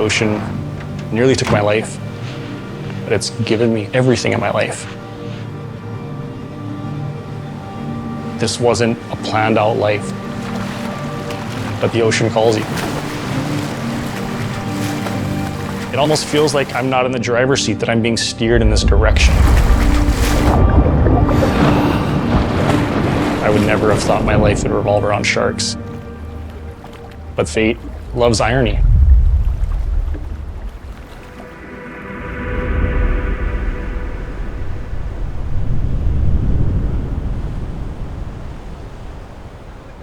ocean nearly took my life, but it's given me everything in my life. This wasn't a planned out life, but the ocean calls you. It almost feels like I'm not in the driver's seat, that I'm being steered in this direction. I would never have thought my life would revolve around sharks. But fate loves irony.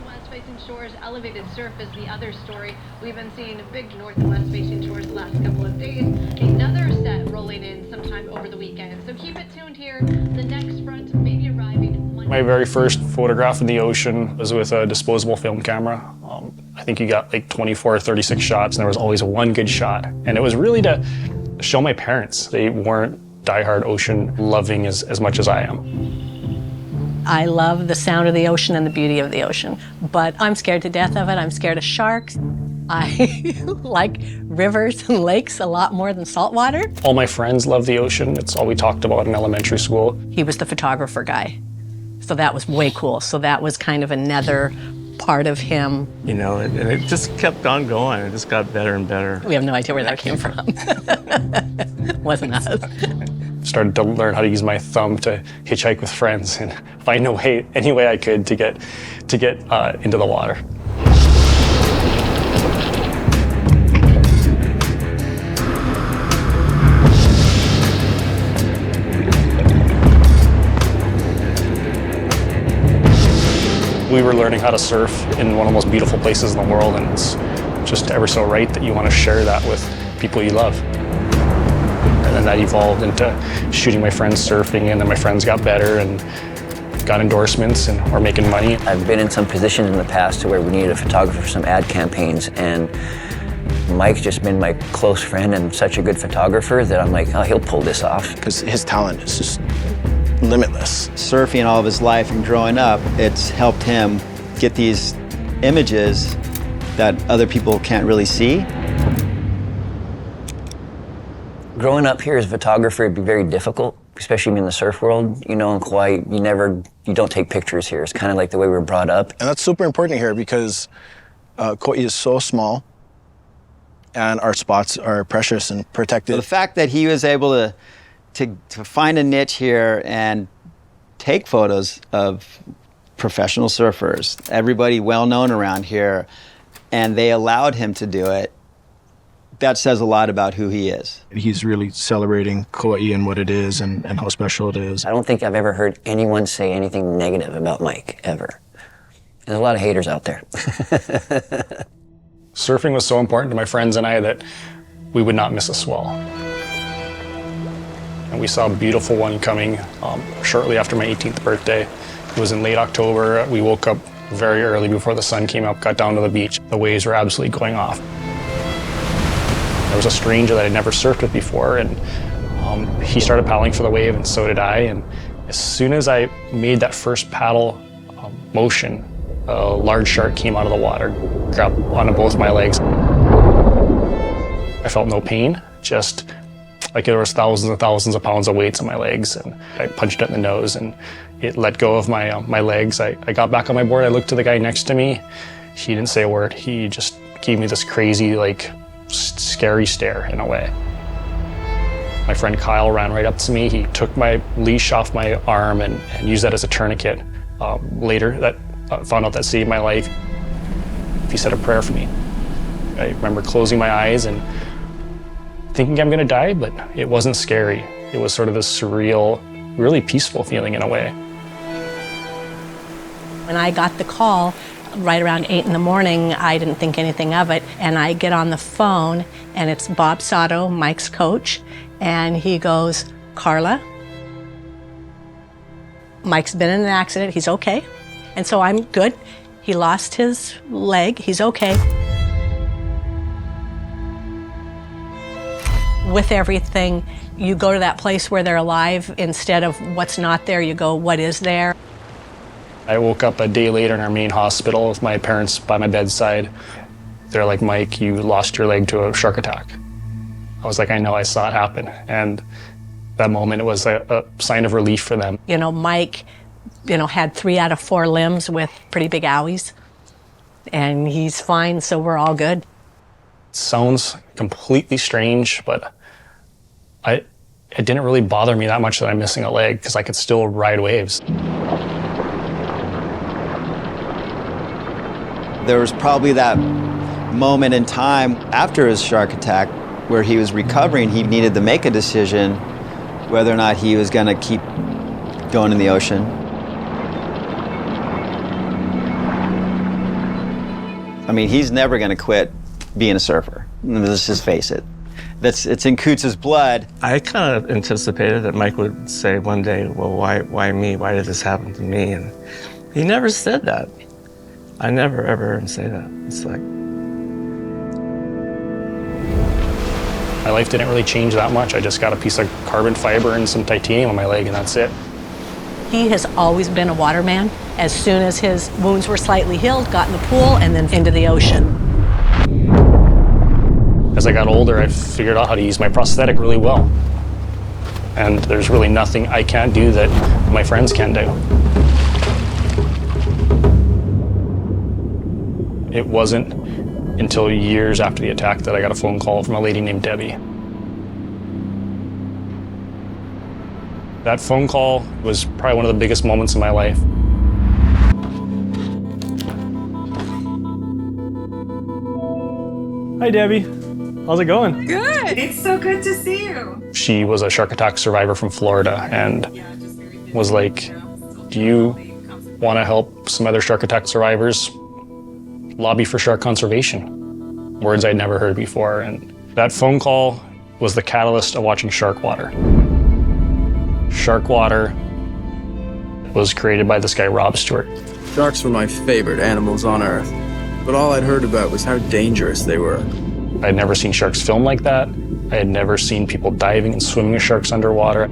West-facing shores, elevated surf is the other story. We've been seeing big north and west-facing shores the last couple of days. Another set rolling in sometime over the weekend. So keep it tuned here. The next front may be arriving Monday. My very first photograph in the ocean was with a disposable film camera. I think you got like 24 or 36 shots, and there was always one good shot. And it was really to show my parents. They weren't diehard ocean loving as much as I am. I love the sound of the ocean and the beauty of the ocean, but I'm scared to death of it. I'm scared of sharks. I like rivers and lakes a lot more than saltwater. All my friends love the ocean. It's all we talked about in elementary school. He was the photographer guy, so that was way cool. So that was kind of another part of him. You know, and it just kept on going. It just got better and better. We have no idea where that came from. Wasn't us. Started to learn how to use my thumb to hitchhike with friends and find any way I could to get into the water. We were learning how to surf in one of the most beautiful places in the world, and it's just ever so right that you want to share that with people you love. And then that evolved into shooting my friends surfing, and then my friends got better and got endorsements and were making money. I've been in some positions in the past to where we needed a photographer for some ad campaigns, and Mike's just been my close friend and such a good photographer that I'm like, oh, he'll pull this off. Because his talent is just limitless. Surfing all of his life and growing up, it's helped him get these images that other people can't really see. Growing up here as a photographer, it'd be very difficult, especially in the surf world. You know, in Kauai, you don't take pictures here. It's kind of like the way we were brought up. And that's super important here because Kauai is so small and our spots are precious and protected. So the fact that he was able to find a niche here and take photos of professional surfers, everybody well known around here, and they allowed him to do it, that says a lot about who he is. He's really celebrating Kauai and what it is and how special it is. I don't think I've ever heard anyone say anything negative about Mike, ever. There's a lot of haters out there. Surfing was so important to my friends and I that we would not miss a swell. And we saw a beautiful one coming shortly after my 18th birthday. It was in late October. We woke up very early before the sun came up, got down to the beach. The waves were absolutely going off. There was a stranger that I'd never surfed with before, and he started paddling for the wave, and so did I. And as soon as I made that first paddle motion, a large shark came out of the water, grabbed onto both my legs. I felt no pain, just like there was thousands and thousands of pounds of weights on my legs, and I punched it in the nose, and it let go of my legs. I got back on my board. I looked to the guy next to me. He didn't say a word. He just gave me this crazy, scary stare in a way. My friend Kyle ran right up to me. He took my leash off my arm and used that as a tourniquet. Later, that found out that saved my life. He said a prayer for me. I remember closing my eyes and thinking I'm gonna die, but it wasn't scary. It was sort of this surreal, really peaceful feeling in a way. When I got the call, right around 8 in the morning, I didn't think anything of it, and I get on the phone, and it's Bob Sato, Mike's coach, and he goes, Carla, Mike's been in an accident, he's okay. And so I'm good. He lost his leg, he's okay. With everything, you go to that place where they're alive instead of what's not there, you go, what is there? I woke up a day later in our main hospital with my parents by my bedside. They're like, Mike, you lost your leg to a shark attack. I was like, I know, I saw it happen. And that moment, it was a sign of relief for them. You know, Mike, you know, had 3 out of 4 limbs with pretty big owies, and he's fine, so we're all good. It sounds completely strange, but it didn't really bother me that much that I'm missing a leg, because I could still ride waves. There was probably that moment in time after his shark attack where he was recovering. He needed to make a decision whether or not he was going to keep going in the ocean. I mean, he's never going to quit being a surfer. Let's just face it. It's in Coots' blood. I kind of anticipated that Mike would say one day, well, why me? Why did this happen to me? And he never said that. I never ever heard him say that. It's like, my life didn't really change that much. I just got a piece of carbon fiber and some titanium on my leg, and that's it. He has always been a waterman. As soon as his wounds were slightly healed, got in the pool and then into the ocean. As I got older, I figured out how to use my prosthetic really well. And there's really nothing I can't do that my friends can do. It wasn't until years after the attack that I got a phone call from a lady named Debbie. That phone call was probably one of the biggest moments in my life. Hi, Debbie. How's it going? Good. It's so good to see you. She was a shark attack survivor from Florida and was like, do you want to help some other shark attack survivors lobby for shark conservation? Words I'd never heard before. And that phone call was the catalyst of watching Shark Water. Shark Water was created by this guy, Rob Stewart. Sharks were my favorite animals on Earth, but all I'd heard about was how dangerous they were. I'd never seen sharks filmed like that. I had never seen people diving and swimming with sharks underwater.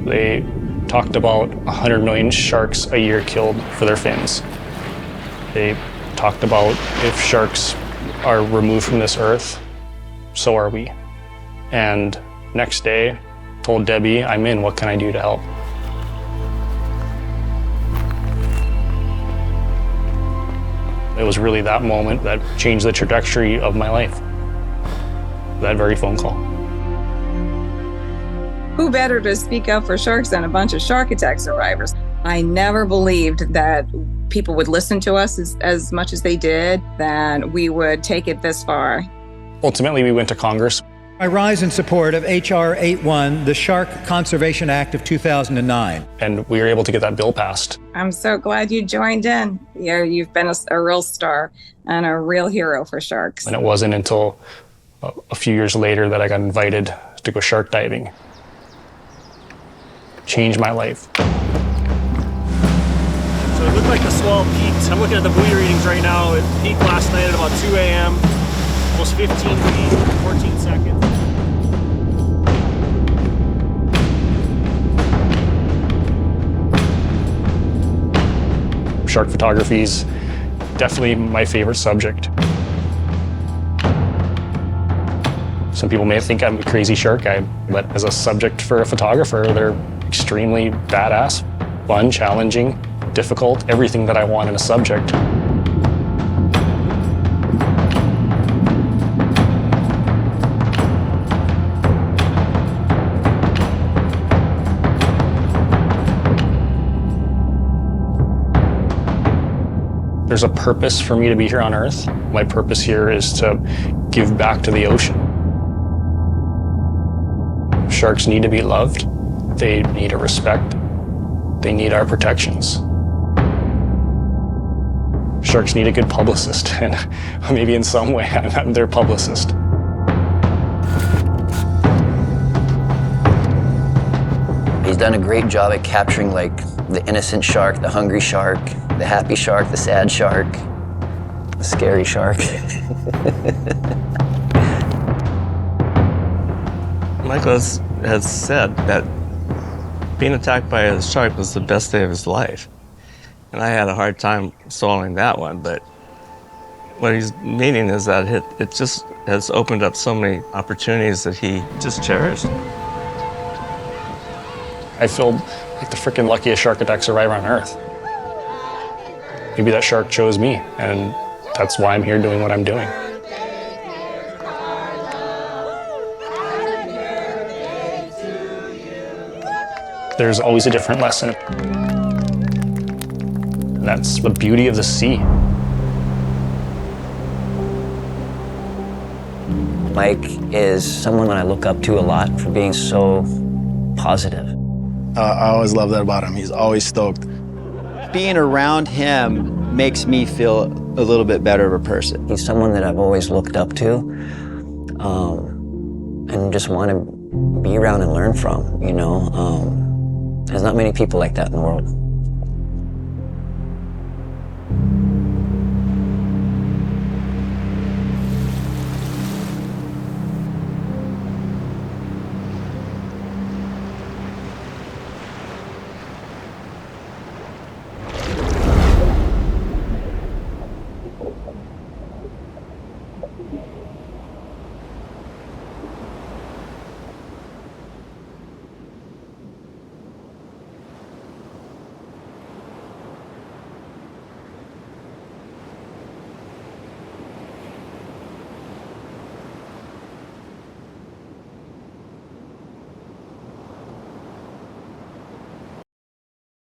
They talked about 100 million sharks a year killed for their fins. They talked about if sharks are removed from this earth, so are we. And next day, told Debbie, I'm in, what can I do to help? It was really that moment that changed the trajectory of my life. That very phone call. Who better to speak up for sharks than a bunch of shark attack survivors? I never believed that people would listen to us as much as they did, that we would take it this far. Ultimately, we went to Congress. I rise in support of H.R. 81, the Shark Conservation Act of 2009. And we were able to get that bill passed. I'm so glad you joined in. You've been a real star and a real hero for sharks. And it wasn't until a few years later that I got invited to go shark diving. Changed my life. So it looked like the swell peaked. I'm looking at the buoy readings right now. It peaked last night at about 2 a.m. Almost 15 feet, 14 seconds. Shark photography is definitely my favorite subject. Some people may think I'm a crazy shark guy, but as a subject for a photographer, they're extremely badass, fun, challenging, difficult, everything that I want in a subject. There's a purpose for me to be here on Earth. My purpose here is to give back to the ocean. Sharks need to be loved. They need our respect. They need our protections. Sharks need a good publicist, and maybe in some way I'm their publicist. He's done a great job at capturing like the innocent shark, the hungry shark, the happy shark, the sad shark, the scary shark. Michael has said that being attacked by a shark was the best day of his life. And I had a hard time swallowing that one, but What he's meaning is that it just has opened up so many opportunities that he just cherished. I feel like the freaking luckiest shark-attack survivor on Earth. Maybe that shark chose me, and that's why I'm here doing what I'm doing. There's always a different lesson. And that's the beauty of the sea. Mike is someone that I look up to a lot for being so positive. I always love that about him. He's always stoked. Being around him makes me feel a little bit better of a person. He's someone that I've always looked up to and just want to be around and learn from, you know. There's not many people like that in the world.